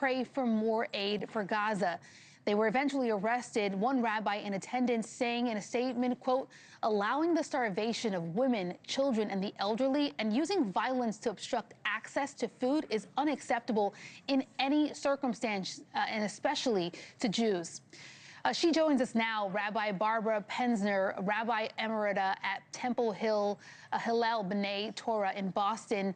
pray for more aid for Gaza. They were eventually arrested, one rabbi in attendance saying in a statement, quote, allowing the starvation of women, children, and the elderly and using violence to obstruct access to food is unacceptable in any circumstance, and especially to Jews. She joins us now, Rabbi Barbara Penzner, Rabbi Emerita at Temple Hill, Hillel B'nai Torah in Boston.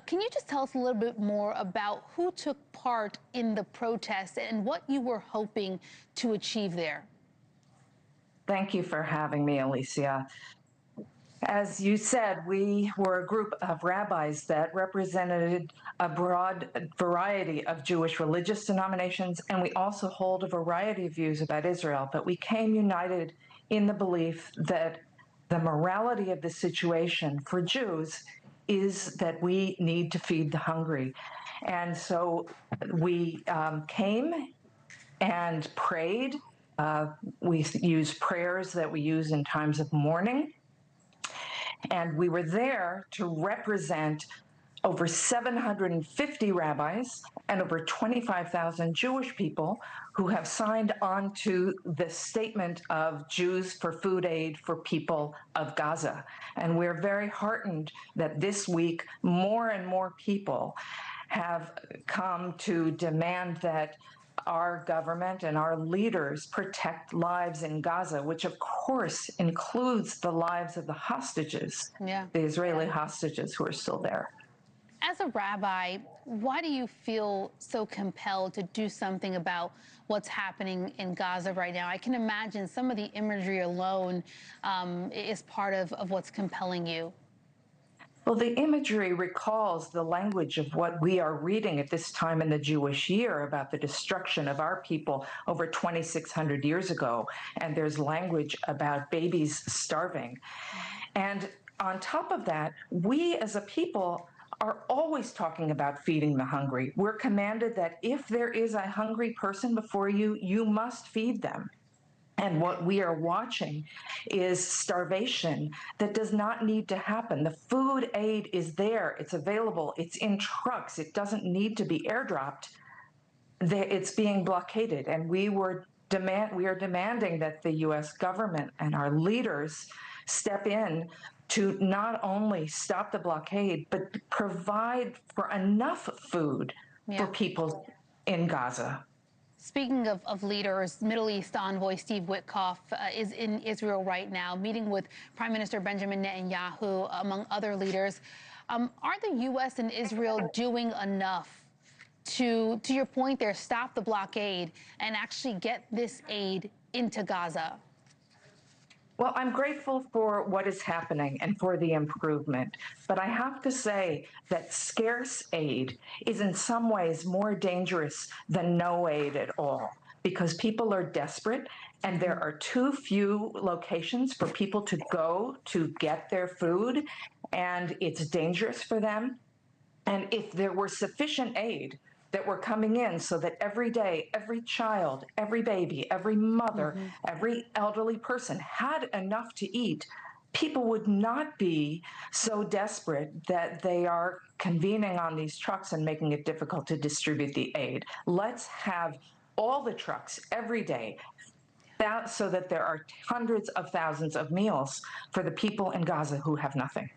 Can you just tell us a little bit more about who took part in the protest and what you were hoping to achieve there? Thank you for having me, Alicia. As you said, we were a group of rabbis that represented a broad variety of Jewish religious denominations, and we also hold a variety of views about Israel. But we came united in the belief that the morality of the situation for Jews is that we need to feed the hungry. And so we came and prayed. We used prayers that we use in times of mourning. And we were there to represent over 750 rabbis and over 25,000 Jewish people who have signed on to the statement of Jews for food aid for people of Gaza. And we're very heartened that this week more and more people have come to demand that our government and our leaders protect lives in Gaza, which of course includes the lives of the hostages, the Israeli hostages who are still there. As a rabbi, why do you feel so compelled to do something about what's happening in Gaza right now? I can imagine some of the imagery alone is part of what's compelling you. Well, the imagery recalls the language of what we are reading at this time in the Jewish year about the destruction of our people over 2,600 years ago. And there's language about babies starving. And on top of that, we as a people are always talking about feeding the hungry. We're commanded that if there is a hungry person before you, you must feed them. And what we are watching is starvation that does not need to happen. The food aid is there. It's available. It's in trucks. It doesn't need to be airdropped. It's being blockaded. And we are demanding that the U.S. government and our leaders step in to not only stop the blockade, but provide for enough food for people in Gaza. Speaking of leaders, Middle East envoy Steve Witkoff is in Israel right now, meeting with Prime Minister Benjamin Netanyahu, among other leaders. Are the U.S. and Israel doing enough to your point there, stop the blockade and actually get this aid into Gaza? Well, I'm grateful for what is happening and for the improvement, but I have to say that scarce aid is in some ways more dangerous than no aid at all, because people are desperate and there are too few locations for people to go to get their food, and it's dangerous for them. And if there were sufficient aid that were coming in so that every day, every child, every baby, every mother, every elderly person had enough to eat, people would not be so desperate that they are convening on these trucks and making it difficult to distribute the aid. Let's have all the trucks every day so that there are hundreds of thousands of meals for the people in Gaza who have nothing.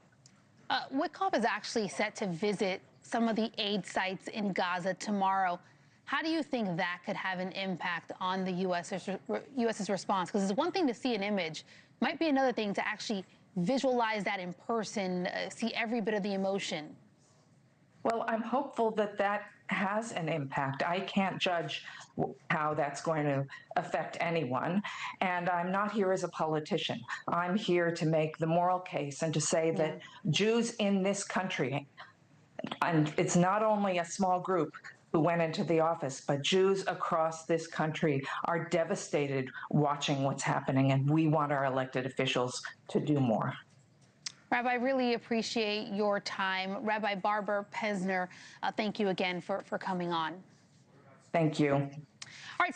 Witkoff is actually set to visit some of the aid sites in Gaza tomorrow. How do you think that could have an impact on the U.S.'s response? Because it's one thing to see an image, might be another thing to actually visualize that in person, see every bit of the emotion. Well, I'm hopeful that that has an impact. I can't judge how that's going to affect anyone, and I'm not here as a politician. I'm here to make the moral case and to say that Jews in this country, and it's not only a small group who went into the office, but Jews across this country are devastated watching what's happening, and we want our elected officials to do more. Rabbi, I really appreciate your time. Rabbi Barbara Penzner, thank you again for coming on. Thank you. All right.